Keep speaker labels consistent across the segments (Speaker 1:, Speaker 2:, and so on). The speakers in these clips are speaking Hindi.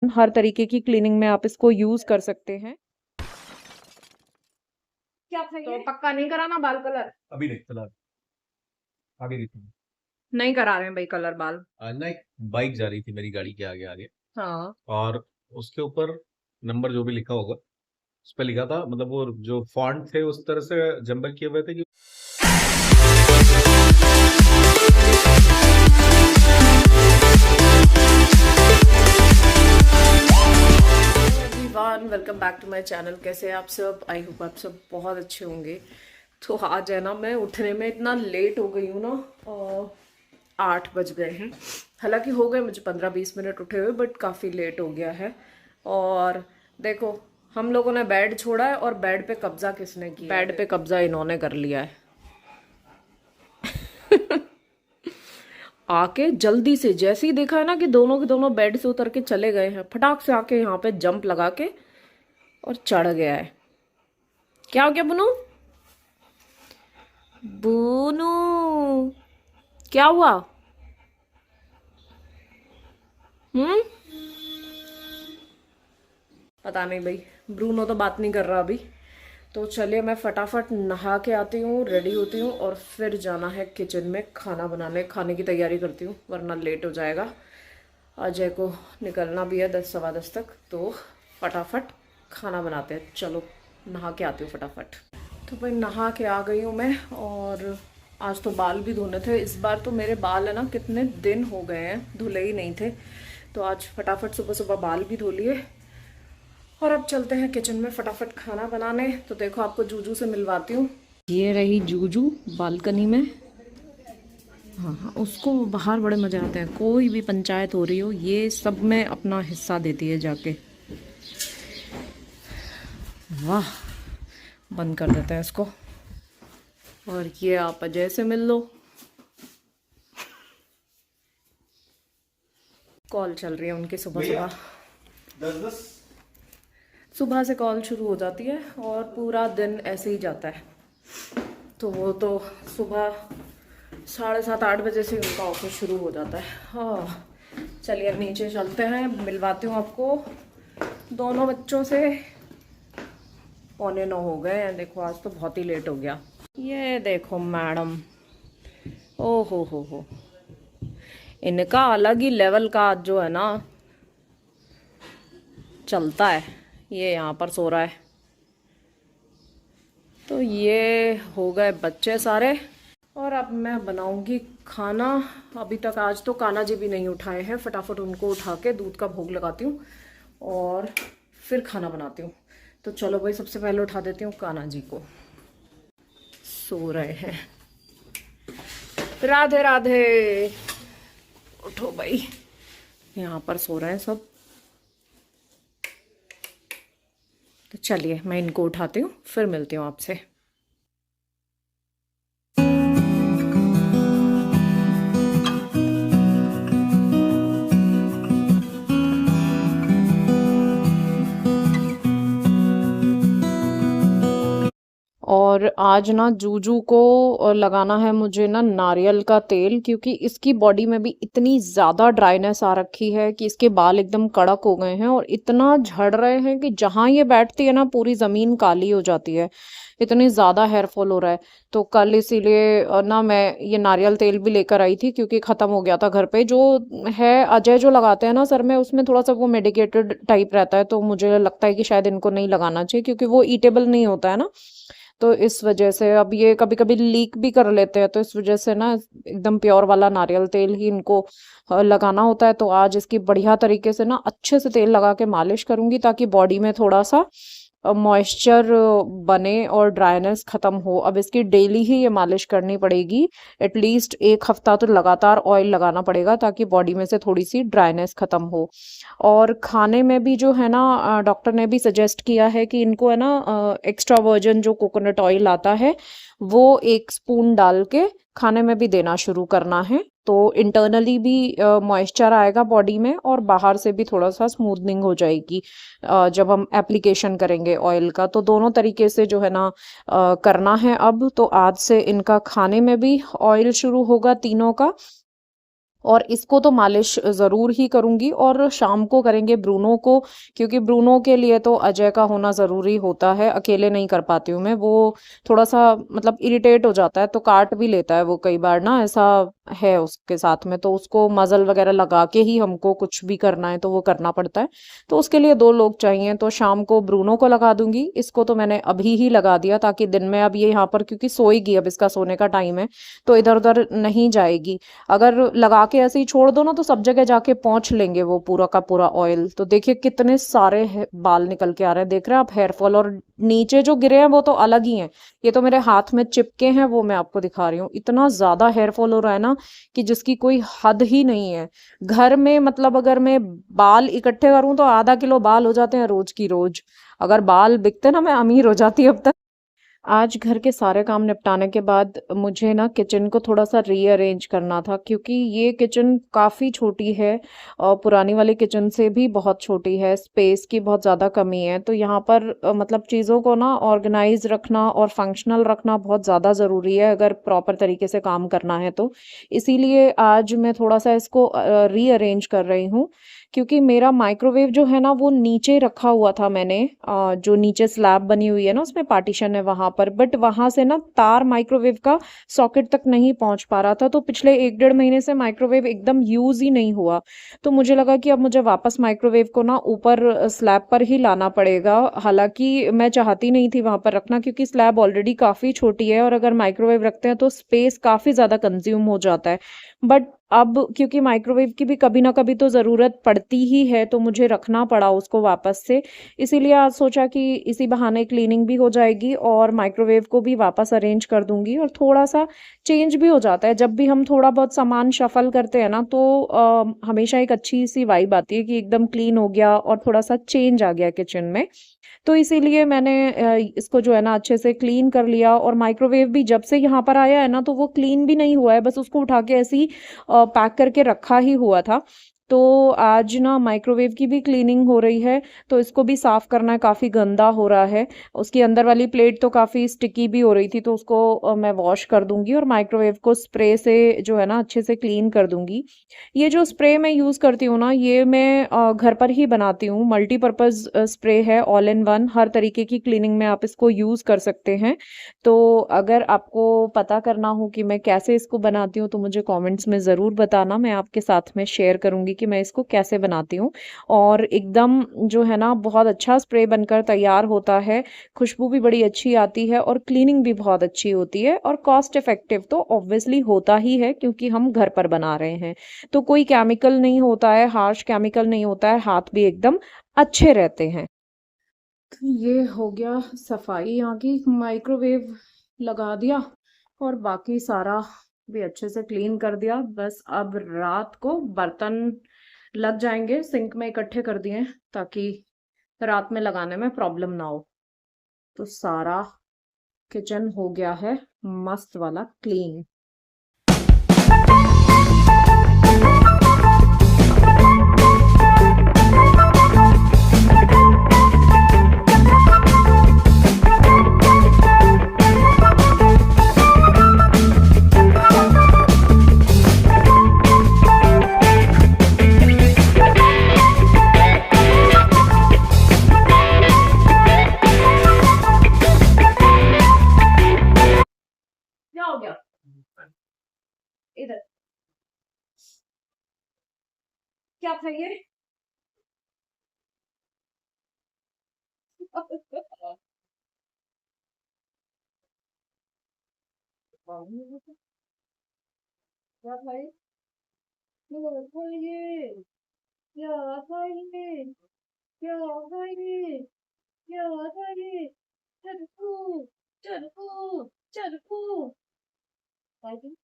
Speaker 1: हर तरीके की क्लीनिंग में आप इसको यूज कर सकते हैं। क्या था
Speaker 2: तो
Speaker 1: ये?
Speaker 2: पक्का नहीं कराना बाल कलर?
Speaker 3: अभी नहीं फिलहाल, आगे देखूंगा।
Speaker 2: नहीं करा रहे हैं भाई कलर बाल।
Speaker 3: आज ना एक बाइक जा रही थी मेरी गाड़ी के आगे आगे,
Speaker 2: हाँ।
Speaker 3: और उसके ऊपर नंबर जो भी लिखा होगा उस पर लिखा था, मतलब वो जो फॉन्ट थे उस तरह से जंबल किए हुए थे कि
Speaker 2: everyone, welcome back to my channel. कैसे हैं आप सब? आई होप आप सब बहुत अच्छे होंगे। तो आज है ना, मैं उठने में इतना लेट हो गई हूँ ना, 8 बज गए हैं। हालांकि हो गए मुझे 15-20 मिनट उठे हुए, बट काफ़ी लेट हो गया है। और देखो, हम लोगों ने बेड छोड़ा है और बेड पे कब्जा किसने किया? बेड पे कब्जा इन्होंने कर लिया है। आके जल्दी से, जैसे ही देखा है ना कि दोनों के दोनों बेड से उतर के चले गए हैं, फटाक से आके यहाँ पे जंप लगा के और चढ़ गया है। क्या हो गया बुनू? बुनू क्या हुआ? हम्म, पता नहीं भाई। ब्रूनो तो बात नहीं कर रहा अभी। तो चलिए, मैं फटाफट नहा के आती हूँ, रेडी होती हूँ और फिर जाना है किचन में खाना बनाने। खाने की तैयारी करती हूँ वरना लेट हो जाएगा। अजय को निकलना भी है 10 सवा 10 तक, तो फटाफट खाना बनाते हैं। चलो नहा के आती हूँ फटाफट। तो भाई नहा के आ गई हूँ मैं, और आज तो बाल भी धोने थे। इस बार तो मेरे बाल है ना, कितने दिन हो गए हैं धुले ही नहीं थे, तो आज फटाफट सुबह सुबह बाल भी धो लिए। और अब चलते हैं किचन में फटाफट खाना बनाने। तो देखो, आपको जूजू से मिलवाती हूँ। ये रही जूजू बालकनी में। हाँ हाँ, उसको बाहर बड़े मजे आते हैं। कोई भी पंचायत हो रही हो, ये सब में अपना हिस्सा देती है जाके। वाह, बंद कर देते हैं इसको। और ये आप अजय से मिल लो। कॉल चल रही है उनकी सुबह सुबह। सुबह से कॉल शुरू हो जाती है और पूरा दिन ऐसे ही जाता है। तो वो तो सुबह 7:30-8 बजे से उनका ऑफिस शुरू हो जाता है। हाँ, चलिए नीचे चलते हैं, मिलवाती हूँ आपको दोनों बच्चों से। 8:45 हो गए हैं। देखो, आज तो बहुत ही लेट हो गया। ये देखो मैडम, ओ हो, इनका अलग ही लेवल का आज जो है ना चलता है। ये यहाँ पर सो रहा है। तो ये हो गए बच्चे सारे, और अब मैं बनाऊंगी खाना। अभी तक आज तो कान्हा जी भी नहीं उठाए हैं। फटाफट उनको उठा के दूध का भोग लगाती हूँ और फिर खाना बनाती हूँ। तो चलो भाई, सबसे पहले उठा देती हूँ कान्हा जी को। सो रहे हैं। राधे राधे, उठो भाई। यहाँ पर सो रहे हैं सब। तो चलिए, मैं इनको उठाती हूँ, फिर मिलती हूँ आपसे। और आज ना जूजू को लगाना है मुझे ना नारियल का तेल, क्योंकि इसकी बॉडी में भी इतनी ज़्यादा ड्राइनेस आ रखी है कि इसके बाल एकदम कड़क हो गए हैं और इतना झड़ रहे हैं कि जहाँ ये बैठती है ना, पूरी ज़मीन काली हो जाती है। इतनी ज़्यादा हेयर फॉल हो रहा है। तो कल इसीलिए ना मैं ये नारियल तेल भी लेकर आई थी, क्योंकि ख़त्म हो गया था घर पे। जो है अजय जो लगाते हैं ना सर में, उसमें थोड़ा सा वो मेडिकेटेड टाइप रहता है, तो मुझे लगता है कि शायद इनको नहीं लगाना चाहिए, क्योंकि वो ईटेबल नहीं होता है ना। तो इस वजह से अब ये कभी कभी लीक भी कर लेते हैं, तो इस वजह से ना एकदम प्योर वाला नारियल तेल ही इनको लगाना होता है। तो आज इसकी बढ़िया तरीके से ना अच्छे से तेल लगा के मालिश करूंगी, ताकि बॉडी में थोड़ा सा मॉइस्चर बने और ड्राइनेस खत्म हो। अब इसकी डेली ही ये मालिश करनी पड़ेगी। एटलीस्ट 1 हफ्ता तो लगातार ऑयल लगाना पड़ेगा, ताकि बॉडी में से थोड़ी सी ड्राइनेस खत्म हो। और खाने में भी जो है ना, डॉक्टर ने भी सजेस्ट किया है कि इनको है ना एक्स्ट्रा वर्जिन जो कोकोनट ऑयल आता है, वो 1 स्पून डाल के खाने में भी देना शुरू करना है। तो इंटरनली भी मॉइस्चर आएगा बॉडी में, और बाहर से भी थोड़ा सा स्मूथनिंग हो जाएगी जब हम एप्लीकेशन करेंगे ऑयल का। तो दोनों तरीके से जो है ना करना है। अब तो आज से इनका खाने में भी ऑयल शुरू होगा तीनों का। और इसको तो मालिश ज़रूर ही करूँगी और शाम को करेंगे ब्रूनो को, क्योंकि ब्रूनो के लिए तो अजय का होना ज़रूरी होता है, अकेले नहीं कर पाती हूँ मैं। वो थोड़ा-सा मतलब इरिटेट हो जाता है, तो काट भी लेता है वो कई बार ना, ऐसा है उसके साथ में। तो उसको मज़ल वग़ैरह लगा के ही हमको कुछ भी करना है तो वो करना पड़ता है। तो उसके लिए 2 लोग चाहिए, तो शाम को ब्रूनो को लगा दूँगी। इसको तो मैंने अभी ही लगा दिया ताकि दिन में अब ये यहाँ पर, क्योंकि सोएगी, अब इसका सोने का टाइम है, तो इधर-उधर नहीं जाएगी। अगर लगा के ऐसे ही छोड़ दो ना तो सब जगह जाके पोंछ लेंगे वो पूरा का पूरा ऑयल। तो देखिए कितने सारे बाल निकल के आ रहे हैं, देख रहे हैं आप हेयर फॉल, और नीचे जो गिरे हैं वो तो अलग ही हैं, ये तो मेरे हाथ में चिपके हैं, वो मैं आपको दिखा रही हूँ। इतना ज्यादा हेयर फॉल हो रहा है ना कि जिसकी कोई हद ही नहीं है। घर में मतलब अगर मैं बाल इकट्ठे करूं तो आधा किलो बाल हो जाते हैं रोज की रोज। अगर बाल बिकते ना मैं अमीर हो जाती अब तक। आज घर के सारे काम निपटाने के बाद मुझे ना किचन को थोड़ा-सा रीअरेंज करना था, क्योंकि ये किचन काफ़ी छोटी है और पुरानी वाली किचन से भी बहुत छोटी है, स्पेस की बहुत ज़्यादा कमी है। तो यहाँ पर मतलब चीज़ों को ना ऑर्गेनाइज़ रखना और फंक्शनल रखना बहुत ज़्यादा ज़रूरी है अगर प्रॉपर तरीके से काम करना है तो। इसीलिए आज मैं थोड़ा-सा इसको रीअरेंज कर रही हूँ, क्योंकि मेरा माइक्रोवेव जो है ना वो नीचे रखा हुआ था मैंने, जो नीचे स्लैब बनी हुई है ना उसमें पार्टीशन है वहां पर, बट वहां से ना तार माइक्रोवेव का सॉकेट तक नहीं पहुंच पा रहा था। तो पिछले 1 डेढ़ महीने से माइक्रोवेव एकदम यूज ही नहीं हुआ। तो मुझे लगा कि अब मुझे वापस माइक्रोवेव को ना ऊपर स्लैब पर ही लाना पड़ेगा। हालांकि मैं चाहती नहीं थी वहां पर रखना, क्योंकि स्लैब ऑलरेडी काफी छोटी है और अगर माइक्रोवेव रखते हैं तो स्पेस काफी ज्यादा कंज्यूम हो जाता है। बट अब क्योंकि माइक्रोवेव की भी कभी ना कभी तो ज़रूरत पड़ती ही है, तो मुझे रखना पड़ा उसको वापस से। इसीलिए आज सोचा कि इसी बहाने क्लीनिंग भी हो जाएगी और माइक्रोवेव को भी वापस अरेंज कर दूंगी, और थोड़ा-सा चेंज भी हो जाता है। जब भी हम थोड़ा बहुत सामान शफल करते हैं ना तो हमेशा एक अच्छी-सी वाइब आती है कि एकदम क्लीन हो गया और थोड़ा-सा चेंज आ गया किचन में। तो इसीलिए मैंने इसको जो है ना अच्छे से क्लीन कर लिया, और माइक्रोवेव भी जब से यहाँ पर आया है ना तो वो क्लीन भी नहीं हुआ है, बस उसको उठा के ऐसे ही पैक करके रखा ही हुआ था। तो आज ना माइक्रोवेव की भी क्लीनिंग हो रही है, तो इसको भी साफ करना है, काफ़ी गंदा हो रहा है। उसकी अंदर वाली प्लेट तो काफ़ी स्टिकी भी हो रही थी, तो उसको मैं वॉश कर दूंगी और माइक्रोवेव को स्प्रे से जो है ना अच्छे से क्लीन कर दूंगी। ये जो स्प्रे मैं यूज़ करती हूँ ना ये मैं घर पर ही बनाती हूँ, मल्टीपर्पज़ स्प्रे है, ऑल इन वन, हर तरीके की क्लीनिंग में आप इसको यूज़ कर सकते हैं। तो अगर आपको पता करना हो कि मैं कैसे इसको बनाती हूँ तो मुझे कमेंट्स में ज़रूर बताना, मैं आपके साथ में शेयर करूँगी कि मैं इसको कैसे बनाती हूँ। और एकदम जो है ना बहुत अच्छा स्प्रे बनकर तैयार होता है, खुशबू भी बड़ी अच्छी आती है और क्लीनिंग भी बहुत अच्छी होती है, और कॉस्ट इफेक्टिव तो ऑब्वियसली होता ही है क्योंकि हम घर पर बना रहे हैं। तो कोई केमिकल नहीं होता है, हार्श केमिकल नहीं होता है, हाथ भी एकदम अच्छे रहते हैं। तो ये हो गया सफाई यहाँ की, माइक्रोवेव लगा दिया और बाकी सारा भी अच्छे से क्लीन कर दिया। बस अब रात को बर्तन लग जाएंगे, सिंक में इकट्ठे कर दिए ताकि रात में लगाने में प्रॉब्लम ना हो। तो सारा किचन हो गया है मस्त वाला क्लीन। क्या हो गया इधर, क्या था ये? क्या था ये? क्या था ये? क्या था ये? क्या था ये? क्या था ये? चरकू, चरकू, चरकू। टाइपिंग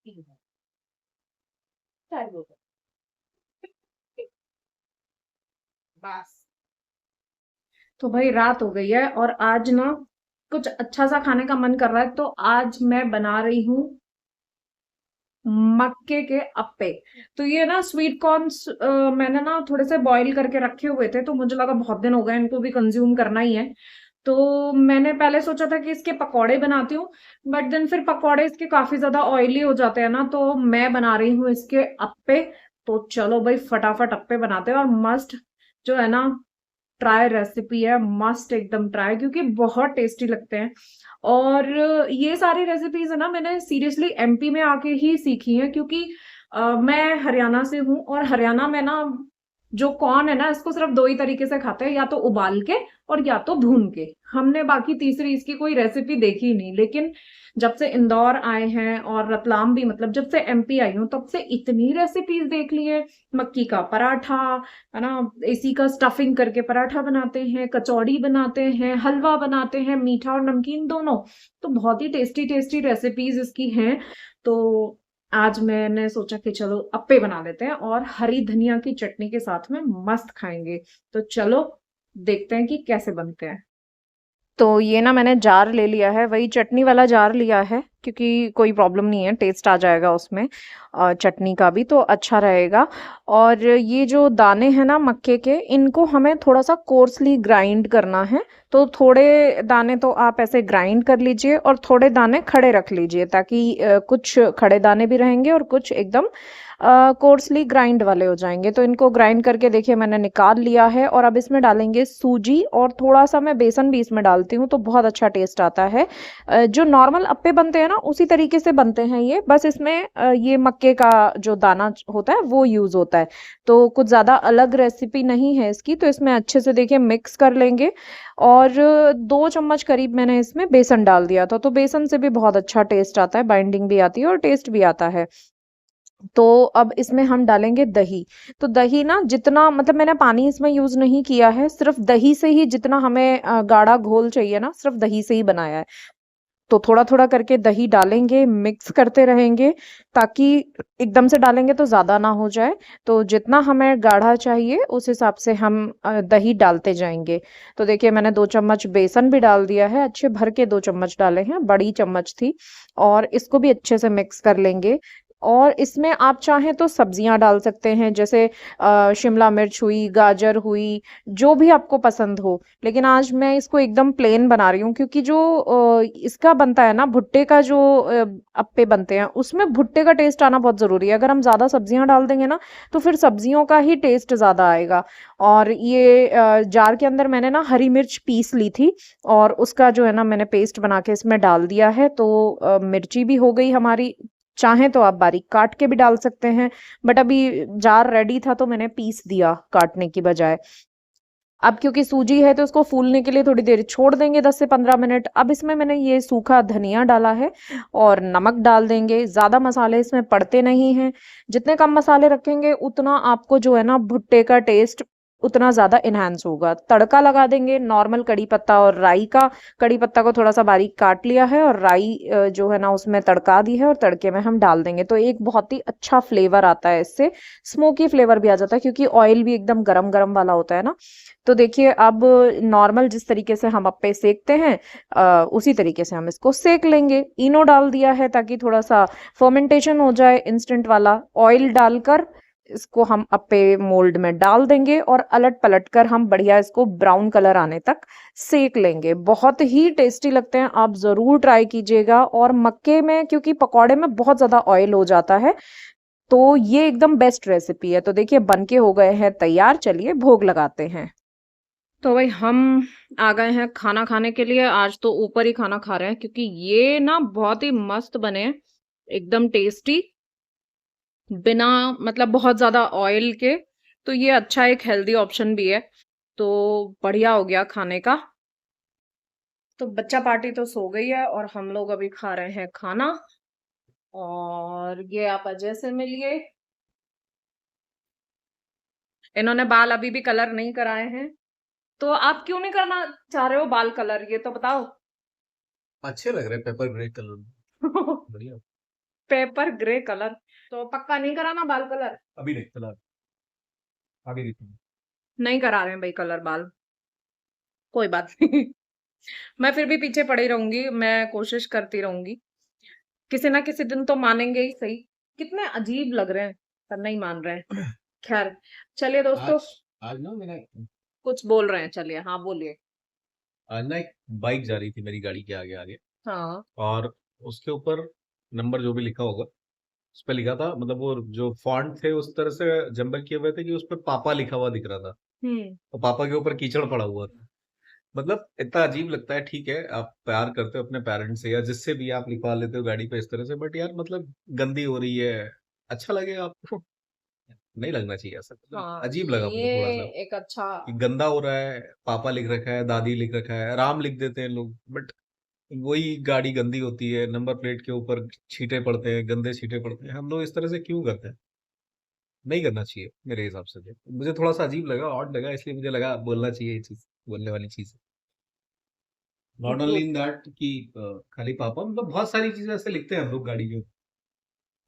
Speaker 2: ठीक है, टाइप हो गया। बस। तो भाई रात हो गई है और आज ना कुछ अच्छा सा खाने का मन कर रहा है, तो आज मैं बना रही हूँ मक्के के अप्पे। तो ये ना स्वीट कॉर्न्स मैंने ना थोड़े से बॉईल करके रखे हुए थे, तो मुझे लगा बहुत दिन हो गए इनको भी कंज्यूम करना ही है, तो मैंने पहले सोचा था कि इसके पकौड़े बनाती हूँ, बट देन फिर पकौड़े इसके काफी ज्यादा ऑयली हो जाते हैं ना, तो मैं बना रही हूँ इसके अप्पे। तो चलो भाई फटाफट अप्पे बनाते हैं, और मस्ट जो है ना ट्राई रेसिपी है, मस्ट एकदम ट्राई, क्योंकि बहुत टेस्टी लगते हैं। और ये सारी रेसिपीज है ना मैंने सीरियसली एमपी में आके ही सीखी है, क्योंकि मैं हरियाणा से हूँ, और हरियाणा में ना जो कॉर्न है ना इसको सिर्फ दो ही तरीके से खाते हैं, या तो उबाल के और या तो भून के। हमने बाकी तीसरी इसकी कोई रेसिपी देखी ही नहीं। लेकिन जब से इंदौर आए हैं और रतलाम भी, मतलब जब से एमपी आई हूँ, तब से इतनी रेसिपीज देख ली है। मक्की का पराठा है ना, इसी का स्टफिंग करके पराठा बनाते हैं, कचौड़ी बनाते हैं, हलवा बनाते हैं, मीठा और नमकीन दोनों। तो बहुत ही टेस्टी टेस्टी रेसिपीज इसकी हैं। तो आज मैंने सोचा कि चलो अप्पे बना लेते हैं, और हरी धनिया की चटनी के साथ में मस्त खाएंगे। तो चलो देखते हैं कि कैसे बनते हैं। तो ये ना मैंने जार ले लिया है, वही चटनी वाला जार लिया है, क्योंकि कोई प्रॉब्लम नहीं है, टेस्ट आ जाएगा उसमें चटनी का भी, तो अच्छा रहेगा। और ये जो दाने हैं ना मक्के के, इनको हमें थोड़ा सा कोर्सली ग्राइंड करना है। तो थोड़े दाने तो आप ऐसे ग्राइंड कर लीजिए, और थोड़े दाने खड़े रख लीजिए, ताकि कुछ खड़े दाने भी रहेंगे और कुछ एकदम कोर्सली ग्राइंड वाले हो जाएंगे। तो इनको ग्राइंड करके देखिए मैंने निकाल लिया है, और अब इसमें डालेंगे सूजी, और थोड़ा सा मैं बेसन भी इसमें डालती हूँ, तो बहुत अच्छा टेस्ट आता है। जो नॉर्मल अप्पे बनते हैं ना उसी तरीके से बनते हैं ये, बस इसमें ये मक्के का जो दाना होता है वो यूज होता है। तो कुछ ज्यादा अलग रेसिपी नहीं है इसकी। तो इसमें अच्छे से देखिए मिक्स कर लेंगे, और 2 चम्मच करीब मैंने इसमें बेसन डाल दिया था। तो बेसन से भी बहुत अच्छा टेस्ट आता है, बाइंडिंग भी आती है और टेस्ट भी आता है। तो अब इसमें हम डालेंगे दही। तो दही ना जितना, मतलब मैंने पानी इसमें यूज नहीं किया है, सिर्फ दही से ही जितना हमें गाढ़ा घोल चाहिए ना, सिर्फ दही से ही बनाया है। तो थोड़ा थोड़ा करके दही डालेंगे, मिक्स करते रहेंगे, ताकि एकदम से डालेंगे तो ज्यादा ना हो जाए। तो जितना हमें गाढ़ा चाहिए उस हिसाब से हम दही डालते जाएंगे। तो देखिए मैंने 2 चम्मच बेसन भी डाल दिया है, अच्छे भर के 2 चम्मच डाले हैं, बड़ी चम्मच थी। और इसको भी अच्छे से मिक्स कर लेंगे। और इसमें आप चाहें तो सब्जियां डाल सकते हैं, जैसे शिमला मिर्च हुई, गाजर हुई, जो भी आपको पसंद हो। लेकिन आज मैं इसको एकदम प्लेन बना रही हूँ, क्योंकि जो इसका बनता है ना भुट्टे का, जो अप्पे बनते हैं उसमें भुट्टे का टेस्ट आना बहुत जरूरी है। अगर हम ज्यादा सब्जियां डाल देंगे ना, तो फिर सब्जियों का ही टेस्ट ज्यादा आएगा। और ये जार के अंदर मैंने ना हरी मिर्च पीस ली थी, और उसका जो है ना मैंने पेस्ट बना के इसमें डाल दिया है। तो मिर्ची भी हो गई हमारी। चाहें तो आप बारीक काट के भी डाल सकते हैं, बट अभी जार रेडी था तो मैंने पीस दिया काटने की बजाय। अब क्योंकि सूजी है तो उसको फूलने के लिए थोड़ी देर छोड़ देंगे, 10 से 15 मिनट। अब इसमें मैंने ये सूखा धनिया डाला है, और नमक डाल देंगे। ज्यादा मसाले इसमें पड़ते नहीं हैं। जितने कम मसाले रखेंगे उतना आपको जो है ना भुट्टे का टेस्ट उतना ज्यादा इनहेंस होगा। तड़का लगा देंगे नॉर्मल कड़ी पत्ता और राई का। कड़ी पत्ता को थोड़ा सा बारीक काट लिया है, और राई जो है ना उसमें तड़का दी है, और तड़के में हम डाल देंगे। तो एक बहुत ही अच्छा फ्लेवर आता है इससे, स्मोकी फ्लेवर भी आ जाता है, क्योंकि ऑयल भी एकदम गरम गरम वाला होता है ना। तो देखिए अब नॉर्मल जिस तरीके से हम अप्पे सेकते हैं, उसी तरीके से हम इसको सेक लेंगे। इनो डाल दिया है ताकि थोड़ा सा फर्मेंटेशन हो जाए इंस्टेंट वाला। ऑयल डालकर इसको हम अप्पे मोल्ड में डाल देंगे, और अलट पलट कर हम बढ़िया इसको ब्राउन कलर आने तक सेक लेंगे। बहुत ही टेस्टी लगते हैं, आप जरूर ट्राई कीजिएगा। और मक्के में, क्योंकि पकौड़े में बहुत ज्यादा ऑयल हो जाता है, तो ये एकदम बेस्ट रेसिपी है। तो देखिए बन के हो गए हैं तैयार, चलिए भोग लगाते हैं। तो भाई हम आ गए हैं खाना खाने के लिए। आज तो ऊपर ही खाना खा रहे हैं, क्योंकि ये ना बहुत ही मस्त बने हैं, एकदम टेस्टी, बिना मतलब बहुत ज्यादा ऑयल के। तो ये अच्छा एक हेल्दी ऑप्शन भी है। तो बढ़िया हो गया खाने का। तो बच्चा पार्टी तो सो गई है, और हम लोग अभी खा रहे हैं खाना। और ये आप अजय से मिलिए। इन्होंने बाल अभी भी कलर नहीं कराए हैं। तो आप क्यों नहीं करना चाह रहे हो बाल कलर, ये तो बताओ।
Speaker 3: अच्छे लग रहे हैं पेपर ग्रे कलर, बढ़िया।
Speaker 2: पेपर ग्रे कलर, तो पक्का नहीं कराना बाल कलर?
Speaker 3: अभी नहीं, फिलहाल आगे देखूंगा।
Speaker 2: नहीं करा रहे हैं भाई कलर बाल, कोई बात नहीं। मैं फिर भी पीछे पड़ी रहूंगी, मैं कोशिश करती रहूंगी। किसी ना किसी दिन तो मानेंगे ही सही। कितने अजीब लग रहे हैं, पर नहीं मान रहे हैं। खैर चलिए दोस्तों,
Speaker 3: आज आज ना मैंने
Speaker 2: कुछ बोल रहे हैं, चलिए हाँ बोलिए।
Speaker 3: आज ना एक बाइक जा रही थी मेरी गाड़ी के आगे आगे,
Speaker 2: हाँ।
Speaker 3: और उसके ऊपर नंबर जो भी लिखा होगा, उस पे लिखा था, मतलब वो जो फॉन्ट थे उस तरह से जंबल किए हुए थे कि उस पे पापा लिखा हुआ दिख रहा था,
Speaker 2: हुँ।
Speaker 3: और पापा के ऊपर कीचड़ पड़ा हुआ था। मतलब इतना अजीब लगता है। ठीक है, आप प्यार करते हो अपने पेरेंट्स से या जिससे भी, आप लिखवा लेते हो गाड़ी पे इस तरह से, बट यार मतलब गंदी हो रही है, अच्छा लगेगा आपको? नहीं लगना चाहिए ऐसा, मतलब
Speaker 2: हाँ,
Speaker 3: अजीब लगा मुझे
Speaker 2: ये
Speaker 3: थोड़ा सा
Speaker 2: एक अच्छा
Speaker 3: कि गंदा हो रहा है। पापा लिख रखा है, दादी लिख रखा है, राम लिख देते हैं लोग, बट वही गाड़ी गंदी होती है, नंबर प्लेट के ऊपर छींटे पड़ते हैं, गंदे छींटे पड़ते हैं, हम लोग इस तरह से क्यों करते हैं? नहीं करना चाहिए मेरे हिसाब से। तो मुझे थोड़ा सा अजीब लगा, ऑड लगा, इसलिए मुझे लगा बोलना चाहिए ये चीज, बोलने वाली चीज। Not only
Speaker 2: good.
Speaker 3: In that कि खाली पापा, मतलब बहुत सारी चीजें ऐसे लिखते हैं हम लोग गाड़ी के,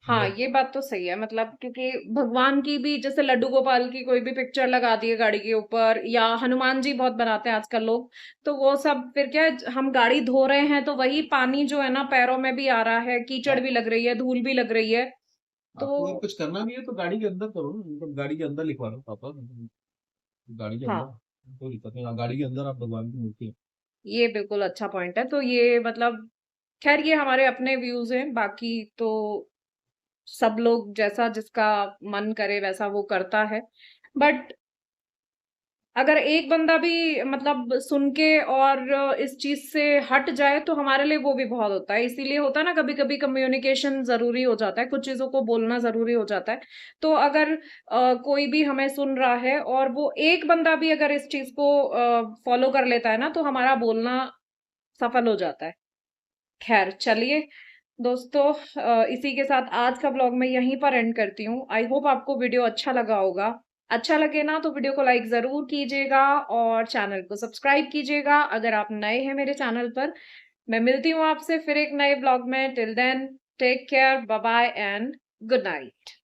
Speaker 2: हाँ,
Speaker 3: मतलब
Speaker 2: ये बात तो सही है, मतलब क्योंकि भगवान की भी जैसे लड्डू गोपाल की कोई भी पिक्चर लगा दी है गाड़ी के ऊपर, या हनुमान जी बहुत बनाते हैं आजकल लोग, तो वो सब फिर क्या है, हम गाड़ी धो रहे हैं तो वही पानी जो है ना पैरों में भी आ रहा है, कीचड़
Speaker 3: आप
Speaker 2: भी लग रही है, धूल भी लग रही है,
Speaker 3: आपको अगर
Speaker 2: तो
Speaker 3: कुछ करना भी है तो गाड़ी के अंदर करो ना, मतलब गाड़ी के अंदर लिखवा लो पापा, गाड़ी के अंदर
Speaker 2: हाँ,
Speaker 3: कोई दिक्कत नहीं। हाँ, गाड़ी के अंदर आप भगवान की मूर्ति है।
Speaker 2: ये बिल्कुल अच्छा पॉइंट है। तो ये मतलब खैर ये हमारे अपने व्यूज हैं, बाकी तो सब लोग जैसा जिसका मन करे वैसा वो करता है। बट अगर एक बंदा भी मतलब सुन के और इस चीज से हट जाए तो हमारे लिए वो भी बहुत होता है। इसीलिए होता है ना, कभी कभी कम्युनिकेशन जरूरी हो जाता है, कुछ चीजों को बोलना जरूरी हो जाता है। तो अगर कोई भी हमें सुन रहा है और वो एक बंदा भी अगर इस चीज को फॉलो कर लेता है ना, तो हमारा बोलना सफल हो जाता है। खैर चलिए दोस्तों, इसी के साथ आज का ब्लॉग मैं यहीं पर एंड करती हूँ। आई होप आपको वीडियो अच्छा लगा होगा। अच्छा लगे ना तो वीडियो को लाइक जरूर कीजिएगा और चैनल को सब्सक्राइब कीजिएगा अगर आप नए हैं मेरे चैनल पर। मैं मिलती हूँ आपसे फिर एक नए ब्लॉग में। Till then take care, bye bye and good night.